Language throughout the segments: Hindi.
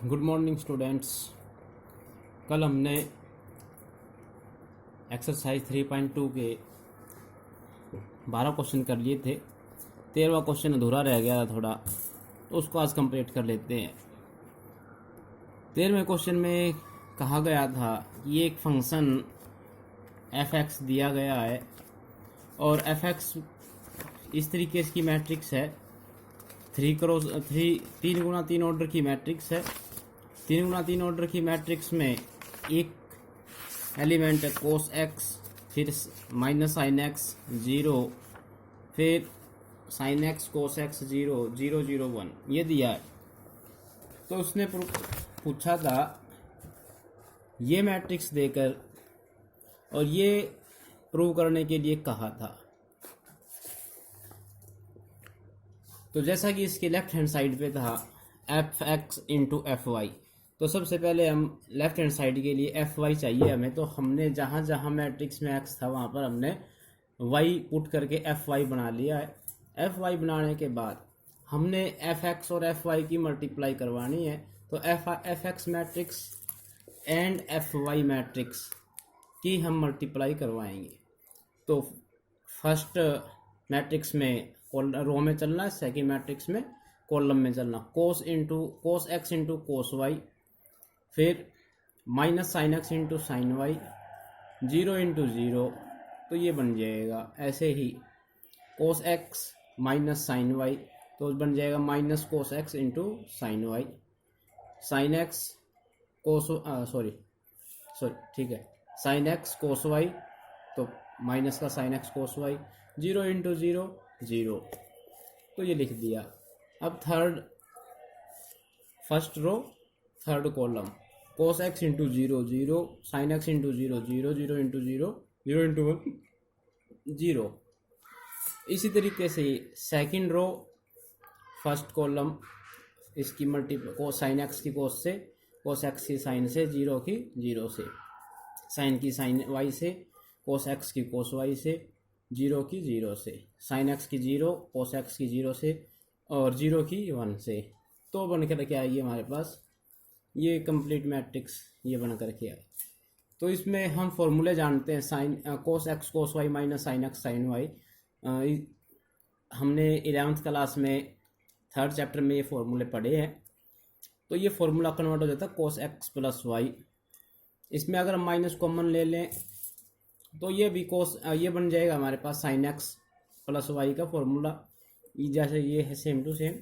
Good morning students. कल हमने एक्सरसाइज 3.2 के 12 क्वेश्चन कर लिए थे। 13वां क्वेश्चन अधूरा रह गया था थोड़ा, तो उसको आज कंप्लीट कर लेते हैं। 13वें क्वेश्चन में कहा गया था कि ये एक फंक्शन f(x) दिया गया है और f(x) इस तरीके की मैट्रिक्स है, 3 गुना 3 ऑर्डर की मैट्रिक्स है। 3 गुना 3 ऑर्डर की मैट्रिक्स में एक एलिमेंट है कोस एक्स, फिर माइनस साइन एक्स 0, फिर साइन एक्स कोस एक्स 0 0 0 1 ये दिया है। तो उसने पूछा था ये मैट्रिक्स देकर और ये प्रूव करने के लिए कहा था। तो जैसा कि इसके लेफ्ट हैंड साइड पे था F X into F Y, तो सबसे पहले हम लेफ्ट हैंड साइड के लिए एफ वाई चाहिए हमें। तो हमने जहाँ जहाँ मैट्रिक्स में एक्स था वहाँ पर हमने वाई पुट करके एफ वाई बना लिया है। एफ वाई बनाने के बाद हमने एफ एक्स और एफ वाई की मल्टीप्लाई करवानी है। तो F X matrix and F Y matrix की हम मल्टीप्लाई करवाएंगे। तो फर्स्ट मैट्रिक्स में रो में चलना है, सेकेंड मैट्रिक्स में कॉलम में चलना। Cos x into cos y, फिर minus sine x into sine y, 0 into 0, तो ये बन जाएगा। ऐसे ही cos x minus sine y, तो बन जाएगा minus cos x into sine y. Sine x cos ठीक है, साइन एक्स कोस वाई, तो माइनस का sine x cos y, 0 into 0 0, तो ये लिख दिया। अब first row third column, cos x into 0 0, sign x into 0 0, 0 into 0 0 into 1 0। इसी तरीके से सेकंड रो फर्स्ट कॉलम, इसकी कोस साइन एक्स की कोस से, कोस एक्स की साइन से, 0 की 0 से, साइन की साइन वाई से, कोस एक्स की कोस वाई से, 0 की 0 से, साइन एक्स की 0, कोस एक्स की 0 से, और 0 की 1 से। तो बन कर के आएगी हमारे पास ये कंप्लीट मैट्रिक्स, ये बन कर के आए। तो इसमें हम फॉर्मूले जानते हैं, sine cos x cos y minus sine x sine y. हमने 11th क्लास में थर्ड चैप्टर में ये फॉर्मूले पढ़े हैं। तो ये फॉर्मूला कन्वर्ट हो जाता है कोस एक्स प्लस वाई। इसमें अगर हम माइनस कॉमन ले लें तो ये भी ये बन जाएगा हमारे पास साइन एक्स प्लस वाई का फॉर्मूला। जैसे ये है same to same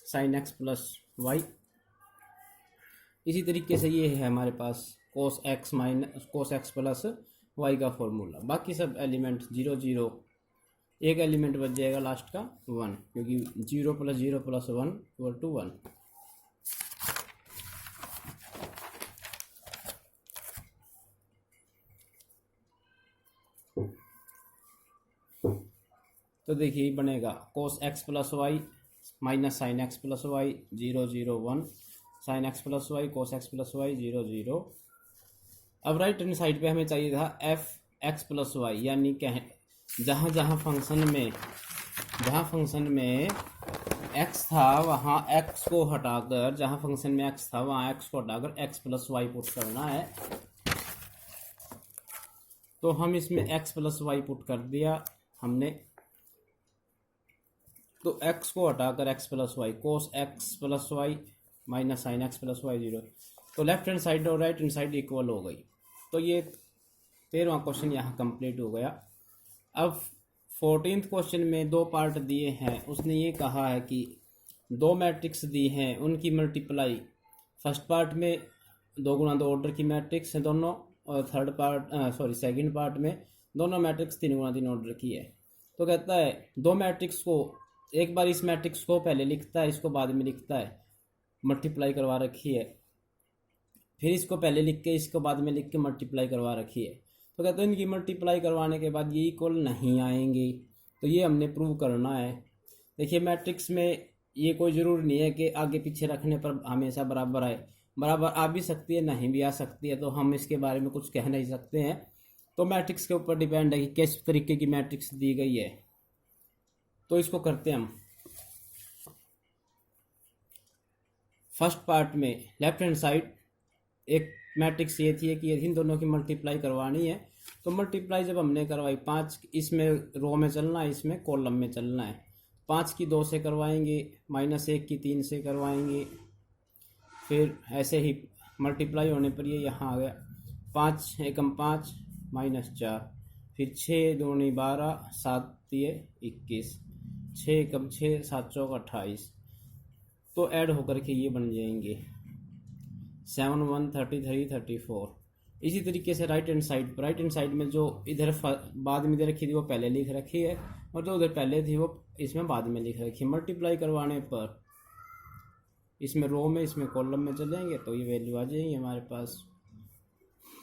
sine x plus Y. इसी तरीके से ये है हमारे पास कोस एक्स प्लस वाई का फॉर्मूला। बाकी सब एलिमेंट 0 0, एक एलिमेंट बच जाएगा लास्ट का 1, क्योंकि 0 प्लस 0 प्लस 1 इक्वल टू 1। तो देखिए बनेगा cos x plus Y minus sine x plus Y 0 0 1, sine x plus Y cos x plus Y 0 0। अब राइट हैंड साइड पे हमें चाहिए था एफ एक्स प्लस वाई, यानी कहें जहाँ जहाँ फंक्शन में एक्स था वहाँ एक्स को हटाकर, जहाँ फंक्शन में एक्स था वहाँ एक्स को हटाकर एक्स प्लस वाई पुट करना है। तो हम इसमें एक्स प्लस वाई पुट कर दिया हमने। तो x को हटाकर x plus Y, cos x plus Y minus sine x plus Y 0। तो लेफ्ट हैंड साइड और राइट हैंड साइड इक्वल हो गई। तो ये 13वां क्वेश्चन यहाँ कंप्लीट हो गया। अब 14th क्वेश्चन में 2 पार्ट दिए हैं। उसने ये कहा है कि 2 मैट्रिक्स दी हैं, उनकी मल्टीप्लाई फर्स्ट पार्ट में 2 गुना 2 ऑर्डर की मैट्रिक्स है दोनों, और सेकंड पार्ट में दोनों मैट्रिक्स 3 गुना 3 ऑर्डर की है। तो कहता है 2 मैट्रिक्स को, एक बार इस मैट्रिक्स को पहले लिखता है, इसको बाद में लिखता है, मल्टीप्लाई करवा रखी है, फिर इसको पहले लिख के इसको बाद में लिख के मल्टीप्लाई करवा रखी है। तो कहते हैं इनकी मल्टीप्लाई करवाने के बाद ये इक्वल नहीं आएंगे, तो ये हमने प्रूव करना है। देखिए मैट्रिक्स में ये कोई ज़रूरी नहीं है कि आगे पीछे रखने पर हमेशा बराबर आए, बराबर आ भी सकती है, नहीं भी आ सकती है, तो हम इसके बारे में कुछ कह नहीं सकते हैं। तो मैट्रिक्स के ऊपर डिपेंड है कि किस तरीके की मैट्रिक्स दी गई है। तो इसको करते हैं हम। फर्स्ट पार्ट में लेफ्ट हैंड साइड एक मैट्रिक्स ये थी कि इन दोनों की मल्टीप्लाई करवानी है। तो मल्टीप्लाई जब हमने करवाई 5 इसमें रो में चलना है, इसमें कॉलम में चलना है। 5 की 2 से करवाएंगे, -1 की 3 से करवाएंगे, फिर ऐसे ही मल्टीप्लाई होने पर ये यहाँ आ गया 5 एकम 5 -4, फिर 6 दूनी 12 7 दिए 21, 6 एकम 6 7 चौक 28। तो ऐड होकर के ये बन जाएंगे 7 1 33 34। इसी तरीके से राइट हैंड साइड में जो इधर बाद में इधर रखी थी वो पहले लिख रखी है, और जो उधर पहले थी वो इसमें बाद में लिख रखी है। मल्टीप्लाई करवाने पर इसमें रो में इसमें कॉलम में चलेंगे तो ये वैल्यू आ जाएगी हमारे पास।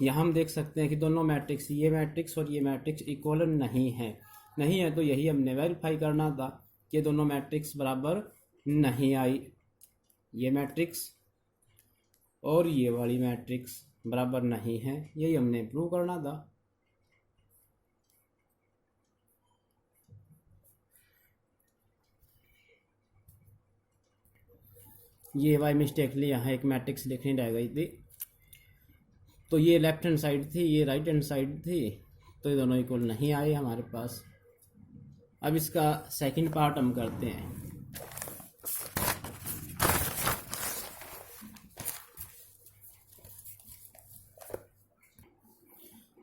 यहाँ हम देख सकते हैं कि दोनों मैट्रिक्स, ये मैट्रिक्स और ये मैट्रिक्स इक्वल नहीं है तो यही हमने वेरीफाई करना था कि दोनों मैट्रिक्स बराबर नहीं आई। ये मैट्रिक्स और ये वाली मैट्रिक्स बराबर नहीं है, यही हमने प्रूव करना था। ये बाई मिस्टेकली यहाँ एक मैट्रिक्स लिखनी रह गई थी। तो ये लेफ्ट हैंड साइड थी, ये राइट हैंड साइड थी, तो ये दोनों इक्वल नहीं आए हमारे पास। अब इसका सेकंड पार्ट हम करते हैं।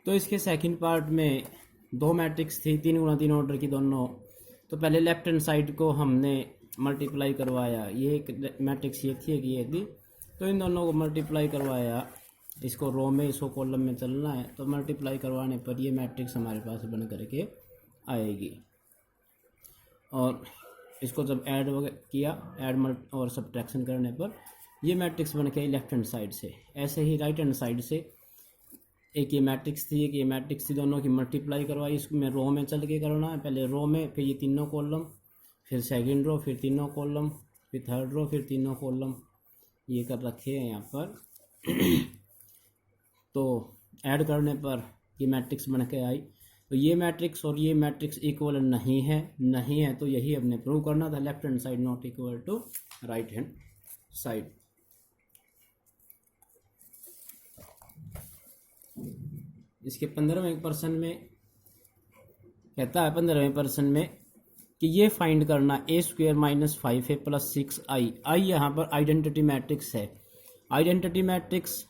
तो इसके सेकंड पार्ट में दो मैट्रिक्स थी 3x3 ऑर्डर की दोनों। तो पहले लेफ्ट हैंड साइड को हमने मल्टीप्लाई करवाया, ये एक मैट्रिक्स ये थी कि ये थी, तो इन दोनों को मल्टीप्लाई करवाया। इसको रो में इसको कॉलम में चलना है, तो मल्टीप्लाई करवाने पर ये मैट्रिक्स हमारे पास बन करके आएगी। और इसको जब ऐड किया, ऐड और सब्ट्रैक्शन करने पर ये मैट्रिक्स बन के आई लेफ्ट हैंड साइड से। ऐसे ही राइट हैंड साइड से एक ये मैट्रिक्स थी, एक ये मैट्रिक्स थी, दोनों की मल्टीप्लाई करवाई। इसमें रो में चल के करना है, पहले रो में, फिर ये तीनों कॉलम, फिर सेकंड रो, फिर तीनों कॉलम, फिर थर्ड रो, फिर तीनों कॉलम, ये कर रखे हैं यहाँ पर। तो ऐड करने पर ये मैट्रिक्स बन के आई। तो ये मैट्रिक्स और ये मैट्रिक्स इक्वल नहीं है तो यही हमने प्रूव करना था, left hand side not equal to right hand side. इसके 15वें प्रश्न में कहता है 15वें प्रश्न में कि ये फाइंड करना a² - 5a + 6i। आई यहाँ पर आइडेंटिटी मैट्रिक्स है। आइडेंटिटी मैट्रिक्स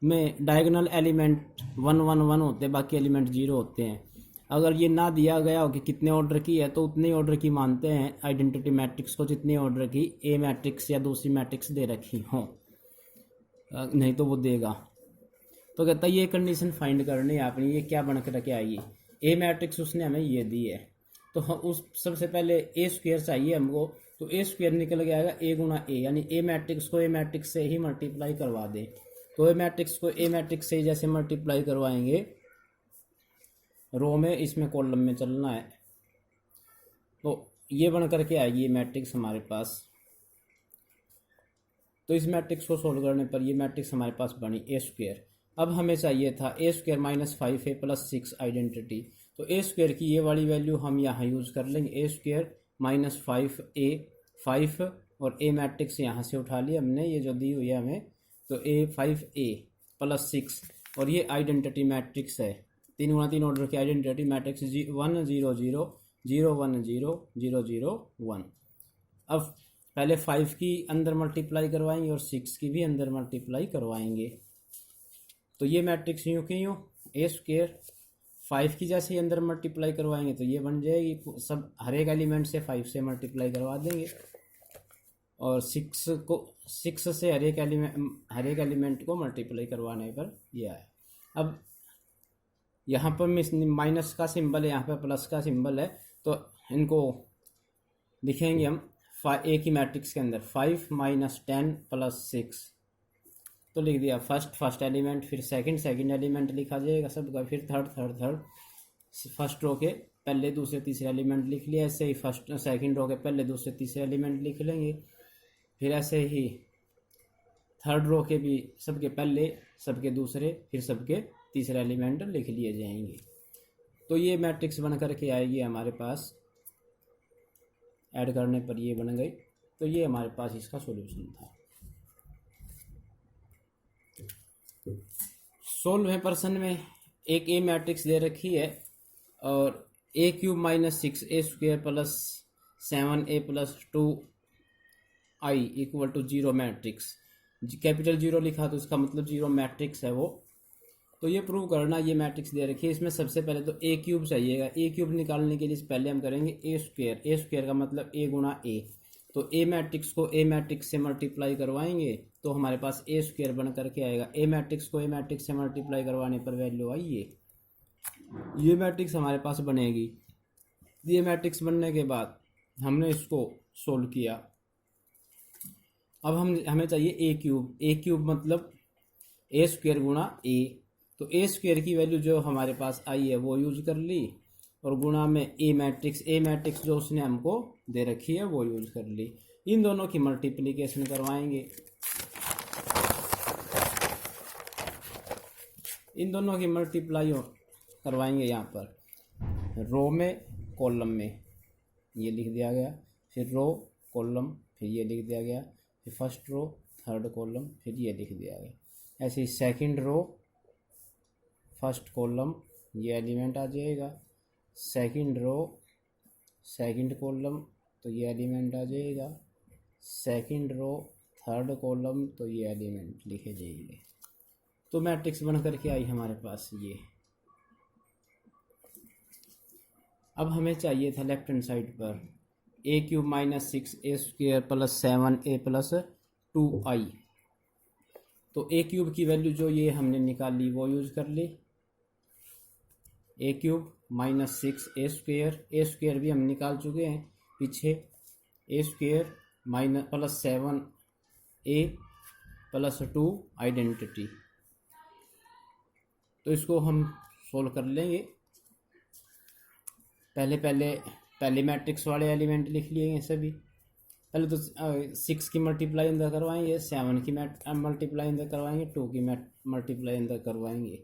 में डायगोनल एलिमेंट 1 1 1 होते हैं, बाकी एलिमेंट 0 होते हैं। अगर ये ना दिया गया हो कि कितने ऑर्डर की है, तो उतने ऑर्डर की मानते हैं आइडेंटिटी मैट्रिक्स को जितने ऑर्डर की ए मैट्रिक्स या दूसरी मैट्रिक्स दे रखी हो, नहीं तो वो देगा। तो कहता है ये कंडीशन फाइंड करनी है आपने, ये क्या बन कर के आई, ए मैट्रिक्स उसने हमें ये दी है, तो हम उस सबसे पहले a² चाहिए हमको। तो a² निकल के आएगा a गुना a, यानी ए मैट्रिक्स को ए मैट्रिक्स से ही मल्टीप्लाई करवा दें। तो ए मैट्रिक्स को ए मैट्रिक्स से जैसे मल्टीप्लाई करवाएंगे, रो में इसमें कॉलम में चलना है, तो ये बन करके आएगी ये मैट्रिक्स हमारे पास। तो इस मैट्रिक्स को सोल्व करने पर ये मैट्रिक्स हमारे पास बनी a²। अब हमें चाहिए था a² - 5a + 6 आइडेंटिटी। तो a² की ये वाली वैल्यू हम यहाँ यूज़ कर लेंगे, a² - 5a, 5 और a मैट्रिक्स यहाँ से उठा लिया हमने, ये जो दी हुई है हमें, तो 5a + 6, और ये आइडेंटिटी मैट्रिक्स है 3x3 ऑर्डर की आइडेंटिटी मैट्रिक्स 1 0 0 0 1 0 0 0 1। अब पहले 5 की अंदर मल्टीप्लाई करवाएंगे और 6 की भी अंदर मल्टीप्लाई करवाएंगे। तो ये मैट्रिक्स यूँ की यूँ a² 5 की जैसे ही अंदर मल्टीप्लाई करवाएंगे तो ये बन जाएगी, सब हर एक एलिमेंट से 5 से मल्टीप्लाई करवा देंगे, और 6 से हर एक एलिमेंट को मल्टीप्लाई करवाने पर ये आया। अब यहाँ पर माइनस का सिंबल है, यहाँ पर प्लस का सिंबल है, तो इनको लिखेंगे हम ए की मैट्रिक्स के अंदर 5 - 10 + 6। तो लिख दिया फर्स्ट एलिमेंट, फिर सेकंड एलिमेंट लिखा जाएगा सबका, फिर थर्ड फर्स्ट रो के पहले दूसरे तीसरे एलिमेंट लिख लिया। ऐसे ही फर्स्ट सेकंड रो के पहले दूसरे तीसरे एलिमेंट लिख लेंगे, फिर ऐसे ही थर्ड रो के भी सबके पहले, सबके दूसरे, फिर सबके तीसरे एलिमेंट लिख लिए जाएंगे। तो ये मैट्रिक्स बन करके आएगी हमारे पास, ऐड करने पर ये बन गई तो ये हमारे पास इसका सॉल्यूशन था। 16वें प्रश्न में एक ए मैट्रिक्स दे रखी है और a cube minus 6a² plus 7a plus 2i equal to 0 matrix, capital 0 लिखा तो इसका मतलब 0 मैट्रिक्स है वो। तो ये प्रूव करना, ये मैट्रिक्स दे रखी है। इसमें सबसे पहले तो ए क्यूब चाहिएगा। ए क्यूब निकालने के लिए पहले हम करेंगे ए स्क्वायर। ए स्क्वायर का मतलब ए गुणा ए। तो ए मैट्रिक्स को ए मैट्रिक्स से मल्टीप्लाई करवाएंगे तो हमारे पास ए स्क्वायर बन करके आएगा। ए मैट्रिक्स को ए मैट्रिक्स से मल्टीप्लाई करवाने पर वैल्यू आई ये मैट्रिक्स हमारे पास बनेगी। ये मैट्रिक्स बनने के बाद हमने इसको सोल्व किया। अब हमें चाहिए ए क्यूब। ए क्यूब मतलब ए स्क्वायर गुणा ए। तो ए स्क्वायर की वैल्यू जो हमारे पास आई है वो यूज कर ली और गुणा में ए मैट्रिक्स जो उसने हमको दे रखी है वो यूज कर ली। इन दोनों की मल्टीप्लिकेशन करवाएंगे। इन दोनों की मल्टीप्लाई करवाएंगे यहाँ पर रो में कॉलम में, ये लिख दिया गया, फिर रो कॉलम, फिर ये लिख दिया गया, फिर फर्स्ट रो थर्ड कॉलम, फिर ये लिख दिया गया। ऐसे ही सेकंड रो फर्स्ट कॉलम ये एलिमेंट आ जाएगा, सेकंड रो सेकंड कॉलम तो ये एलिमेंट आ जाएगा, सेकंड रो थर्ड कॉलम तो ये एलिमेंट लिखे जाएंगे। तो मैट्रिक्स बन करके आई हमारे पास ये। अब हमें चाहिए था लेफ्ट हैंड साइड पर a cube minus 6a² plus 7a plus 2i। तो ए क्यूब की वैल्यू जो ये हमने निकाली वो यूज कर ली। ए क्यूब माइनस 6a², a² भी हम निकाल चुके हैं पीछे, a² minus plus 7a plus 2 identity. तो इसको हम सोल्व कर लेंगे। पहले मैट्रिक्स वाले एलिमेंट लिख लिए हैं सभी। पहले तो 6 की मल्टीप्लाई अंदर करवाएंगे, 7 की मल्टीप्लाई अंदर करवाएंगे, 2 की मल्टीप्लाई अंदर करवाएंगे।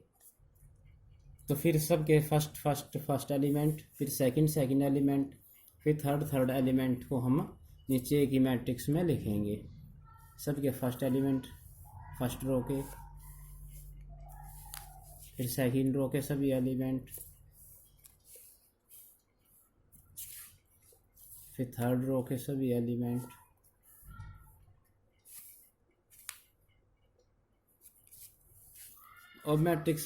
तो फिर सबके फर्स्ट एलिमेंट, फिर सेकंड एलिमेंट, फिर थर्ड एलिमेंट को हम नीचे की मैट्रिक्स में लिखेंगे। सबके फर्स्ट एलिमेंट फर्स्ट रो के, फिर सेकंड रो के सभी एलिमेंट, फिर थर्ड रो के सभी एलिमेंट, और मैट्रिक्स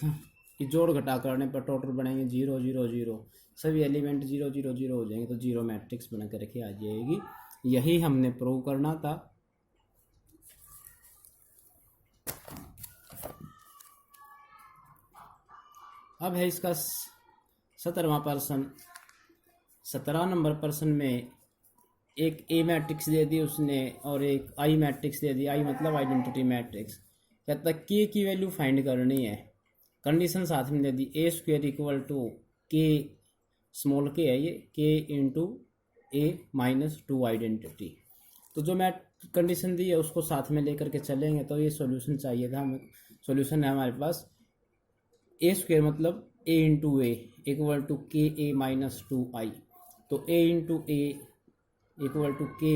की जोड़ घटा करने पर टोटल बनेंगे 0 0 0। सभी एलिमेंट 0 0 0 हो जाएंगे तो 0 मैट्रिक्स बना करके आ जाएगी। यही हमने प्रूव करना था। अब है इसका 17वां प्रश्न। 17 नंबर प्रश्न में एक ए मैट्रिक्स दे दी उसने और एक आई मैट्रिक्स दे दी। आई मतलब आइडेंटिटी मैट्रिक्स। कहता के की वैल्यू फाइंड करनी है। कंडीशन साथ में दे दी, ए स्क्वायर इक्वल टू के स्मॉल के है ये, के इंटू ए माइनस 2 आइडेंटिटी। तो जो मैं कंडीशन दी है उसको साथ में लेकर के चलेंगे तो ये सॉल्यूशन चाहिए था हमें। सॉल्यूशन है हमारे पास ए स्क्वायर मतलब ए इंटू ए इक्वल टू के ए माइनस 2i। तो ए इंटू ए इक्वल टू के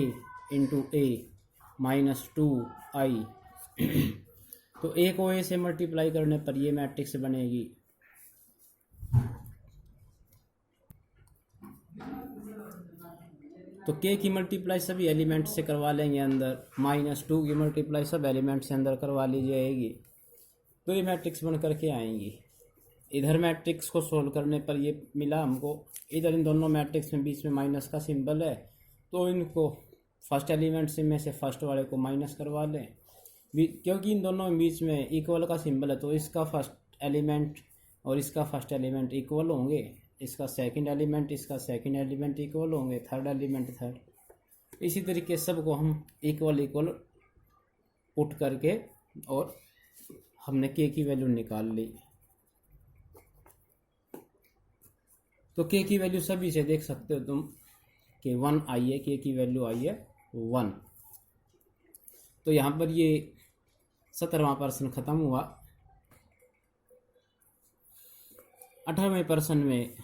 इंटू ए माइनस 2i। तो ए को ए से मल्टीप्लाई करने पर ये मैट्रिक्स बनेगी। तो के की मल्टीप्लाई सभी एलिमेंट से करवा लेंगे अंदर, माइनस 2 की मल्टीप्लाई सब एलिमेंट से अंदर करवा ली जाएगी। तो ये मैट्रिक्स बन करके आएंगी। इधर मैट्रिक्स को सोल्व करने पर ये मिला हमको। इधर इन दोनों मैट्रिक्स में बीच में माइनस का सिंबल है तो इनको फर्स्ट एलिमेंट से में से फर्स्ट वाले को माइनस करवा लें, क्योंकि इन दोनों बीच में इक्वल का सिंबल है तो इसका फर्स्ट एलिमेंट और इसका फर्स्ट एलिमेंट इक्वल होंगे, इसका सेकंड एलिमेंट इक्वल होंगे, थर्ड एलिमेंट थर्ड। इसी तरीके सबको हम इक्वल पुट करके और हमने के की वैल्यू निकाल ली। तो के की वैल्यू सभी से देख सकते हो तुम कि 1 आई है, के की वैल्यू आई है 1। तो यहाँ पर ये 17वां प्रश्न खत्म हुआ। 18वें प्रश्न में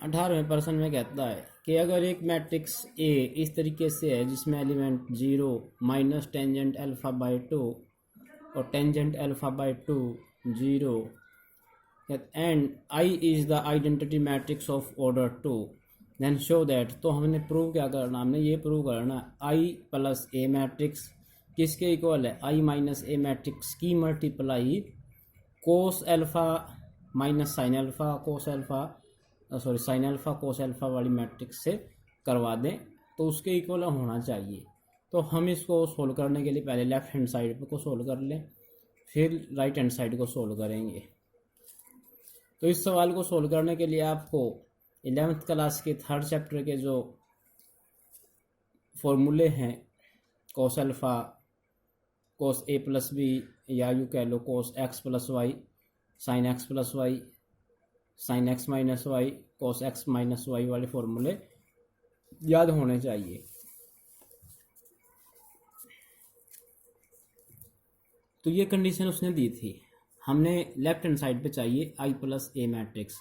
18वें प्रश्न में कहता है कि अगर एक मैट्रिक्स ए इस तरीके से है जिसमें element 0 minus tangent alpha by 2 और tangent alpha by 2 0 and I is the identity matrix of order 2 then show that. तो हमने प्रूव क्या करना, हमने ये प्रूव करना आई प्लस ए मैट्रिक्स किसके इक्वल है, आई माइनस ए मैट्रिक्स की multiply cos alpha minus sine alpha cos alpha sine alpha cos alpha वाली मैट्रिक्स से करवा दें तो उसके इक्वल होना चाहिए। तो हम इसको सोल्व करने के लिए पहले लेफ्ट हैंड साइड को सोल्व कर लें, फिर राइट हैंड साइड को सोल्व करेंगे। तो इस सवाल को सोल्व करने के लिए आपको 11th क्लास के 3rd चैप्टर के जो फॉर्मूले हैं cos alpha cos a plus b या यूँ कह लो cos x plus y sine x plus y sine x minus y cos x minus y वाले फॉर्मूले याद होने चाहिए। तो ये कंडीशन उसने दी थी, हमने लेफ्ट हैंड साइड पे चाहिए आई plus A matrix.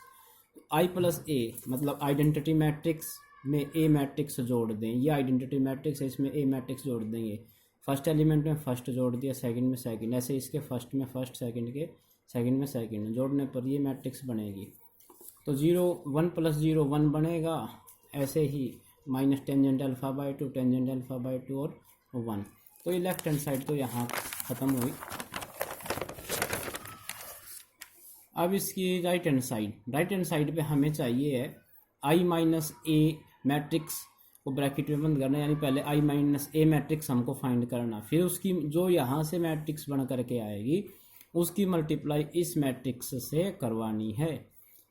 I plus ए मतलब आइडेंटिटी मैट्रिक्स में ए मैट्रिक्स जोड़ दें, ये आइडेंटिटी मैट्रिक्स है इसमें ए मैट्रिक्स जोड़ देंगे। फर्स्ट एलिमेंट में फर्स्ट जोड़ दिया, सेकंड में सेकंड, ऐसे इसके फर्स्ट में फर्स्ट सेकंड के सेकंड में सेकंड जोड़ने पर ये मैट्रिक्स बनेगी। तो 0 1 प्लस 0 1 बनेगा, ऐसे ही minus tangent alpha by 2 tangent alpha by 2 और 1। तो ये लेफ्ट हैंड साइड तो यहाँ ख़त्म हुई। अब इसकी राइट हैंड साइड पे हमें चाहिए है आई माइनस ए मैट्रिक्स को ब्रैकेट में बंद करना, यानी पहले आई माइनस ए मैट्रिक्स हमको फाइंड करना, फिर उसकी जो यहाँ से मैट्रिक्स बन करके आएगी उसकी मल्टीप्लाई इस मैट्रिक्स से करवानी है।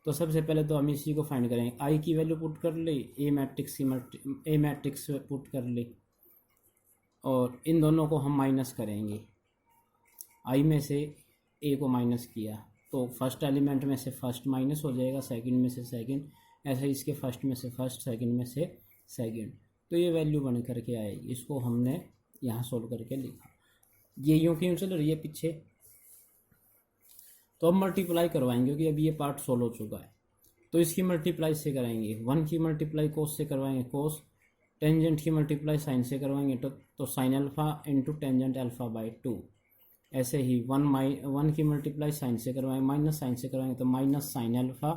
तो सबसे पहले तो हम इसी को फाइंड करेंगे, आई की वैल्यू पुट कर ली, ए मैट्रिक्स पुट कर ली और इन दोनों को हम माइनस करेंगे। आई में से ए को माइनस किया तो फर्स्ट एलिमेंट में से फर्स्ट माइनस हो जाएगा, सेकंड में से सेकंड, ऐसे इसके फर्स्ट में से फर्स्ट सेकंड में से सेकंड, तो ये वैल्यू बन करके आएगी। इसको हमने यहाँ सोल्व करके लिखा, ये यूँ क्यों चल रही है पीछे। तो अब मल्टीप्लाई करवाएंगे क्योंकि अभी ये पार्ट सोल्व हो चुका है। तो इसकी मल्टीप्लाई से कराएंगे, 1 की मल्टीप्लाई कोस से करवाएंगे कोस, टेंजेंट की मल्टीप्लाई साइन से करवाएंगे तो sign alpha into tangent alpha by 2, ऐसे ही 1 की मल्टीप्लाई साइन से करवाएंगे माइनस साइन से करवाएंगे तो minus sine alpha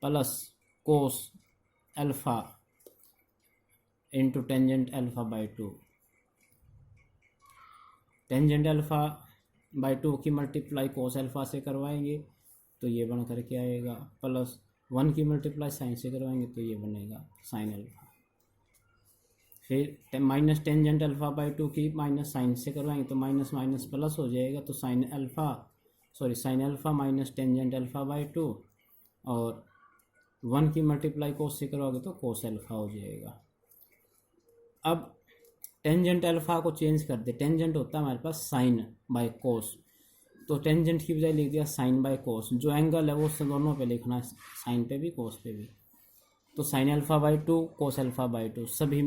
plus cos alpha into tangent alpha by 2, tangent alpha by 2 की मल्टीप्लाई कोस अल्फा से करवाएंगे तो ये बन करके आएगा, प्लस 1 की मल्टीप्लाई साइन से करवाएंगे तो ये बनेगा साइन अल्फा, फिर माइनस टेंजेंट अल्फा बाई 2 की माइनस साइन से करवाएंगे तो माइनस माइनस प्लस हो जाएगा तो sine alpha minus tangent alpha by 2 और 1 की मल्टीप्लाई कोस से करवाओगे तो कोस अल्फा हो जाएगा। अब टेंजेंट अल्फा को चेंज कर दे, टेंजेंट होता है हमारे पास साइन बाय कोस, तो टेंजेंट की बजाय लिख दिया साइन बाय कोस, जो एंगल है वो दोनों पे लिखना है, साइन पे भी कोस पे भी। तो sign alpha by 2 cos alpha by 2 सभी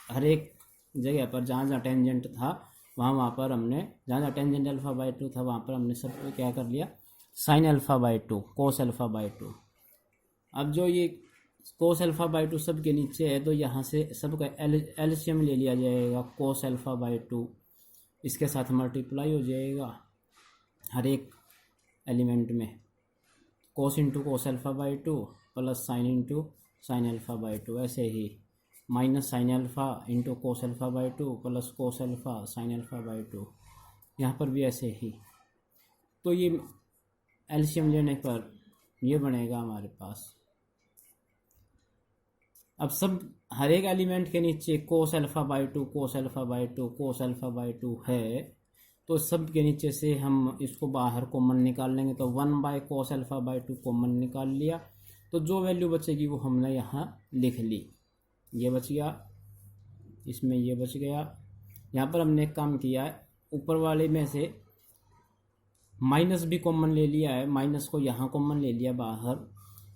हर एक जगह पर जहाँ जहाँ टेंजेंट था वहाँ पर हमने, जहाँ टेंजेंट अल्फा बाई 2 था वहाँ पर हमने सब पे क्या कर लिया, sign alpha by 2 cos alpha by 2। अब जो ये कोस अल्फा बाई 2 सब के नीचे है तो यहाँ से सबका एलसीएम ले लिया जाएगा, कोस अल्फा बाई 2 इसके साथ मल्टीप्लाई हो जाएगा हर एक एलिमेंट में, cos into cos alpha by 2 plus sine into sine alpha by 2, ऐसे ही minus sine alpha into cos alpha by 2 plus cos alpha sine alpha by 2, यहाँ पर भी ऐसे ही। तो ये एलसीएम लेने पर ये बनेगा हमारे पास। अब सब हर एक एलिमेंट के नीचे कोस alpha by 2 cos alpha by 2 cos alpha by 2 है, तो सब के नीचे से हम इसको बाहर कॉमन निकाल लेंगे तो 1 by cos alpha by 2 common निकाल लिया, तो जो वैल्यू बचेगी वो हमने यहाँ लिख ली, ये बच गया, इसमें ये बच गया। यहाँ पर हमने एक काम किया है, ऊपर वाले में से माइनस भी कॉमन ले लिया है, माइनस को यहाँ कॉमन ले लिया बाहर,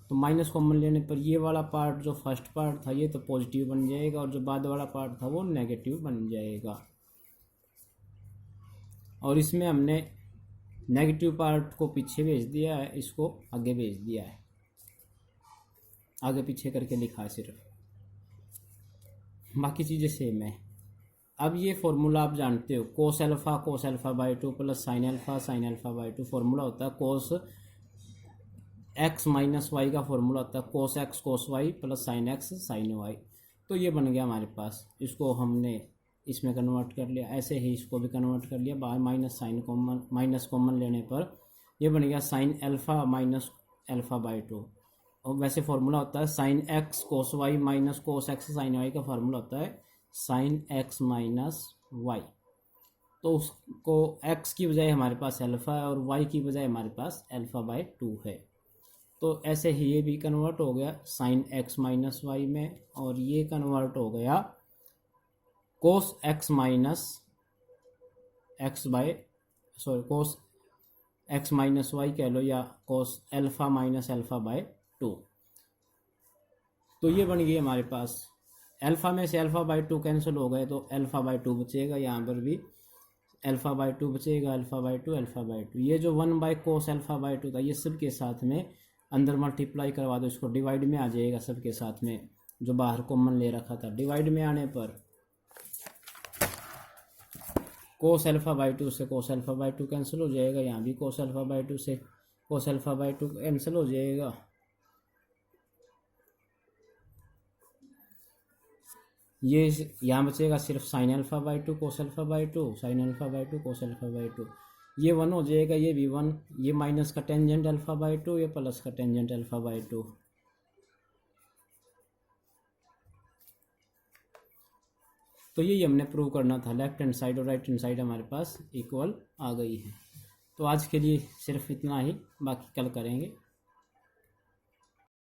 तो माइनस कॉमन लेने पर ये वाला पार्ट जो फर्स्ट पार्ट था ये तो पॉजिटिव बन जाएगा और जो बाद वाला पार्ट था वो नेगेटिव बन जाएगा। और इसमें हमने नेगेटिव पार्ट को पीछे भेज दिया है, इसको आगे भेज दिया है। आगे पीछे करके लिखा है सिर्फ, बाकी चीज़ें सेम है। अब ये फॉर्मूला आप जानते हो, cos alpha by two plus sine alpha by two. Formula होता है कोस एक्स माइनस वाई का फॉर्मूला होता है cos x cos y plus sine x sine y. तो ये बन गया हमारे पास, इसको हमने इसमें कन्वर्ट कर लिया, ऐसे ही इसको भी कन्वर्ट कर लिया। बाहर माइनस कॉमन लेने पर ये बन गया sine alpha minus alpha by two. और वैसे फॉर्मूला होता है sine x cos y minus cos x sine y का फॉर्मूला होता है साइन एक्स माइनस वाई। तो उसको एक्स की बजाय हमारे पास अल्फ़ा है और वाई की बजाय हमारे पास अल्फ़ा बाई टू है। तो ऐसे ही ये भी कन्वर्ट हो गया साइन एक्स माइनस वाई में, और ये कन्वर्ट हो गया cos x minus X by cos x minus Y कह लो, या cos alpha minus alpha by two. तो ये बन गई हमारे पास, अल्फ़ा में से अल्फ़ा बाई टू कैंसिल हो गए तो अल्फ़ा बाई टू बचेगा, यहाँ पर भी अल्फ़ा बाई टू बचेगा, alpha by to alpha by to. ये जो one by cos alpha by to था ये सब के साथ में अंदर मल्टीप्लाई करवा दो, इसको डिवाइड में आ जाएगा सब के साथ में, जो बाहर कॉमन ले रखा था। डिवाइड में आने पर कोस अल्फ़ा बाई टू से कोस अल्फ़ा बाई टू कैंसिल हो जाएगा, यहाँ भी कोस अल्फ़ा बाई टू से कोस अल्फ़ा बाई टू कैंसिल हो जाएगा। ये यहाँ बचेगा सिर्फ sign alpha by to cos alpha by to, sign alpha by to cos alpha by to. ये वन हो जाएगा, ये भी वन, ये माइनस का टेंजेंट अल्फ़ा बाई टू, ये प्लस का टेंजेंट अल्फ़ा बाई टू। तो यही हमने प्रूव करना था, लेफ्ट हैंड साइड और राइट हैंड साइड हमारे पास इक्वल आ गई है। तो आज के लिए सिर्फ इतना ही, बाकी कल करेंगे।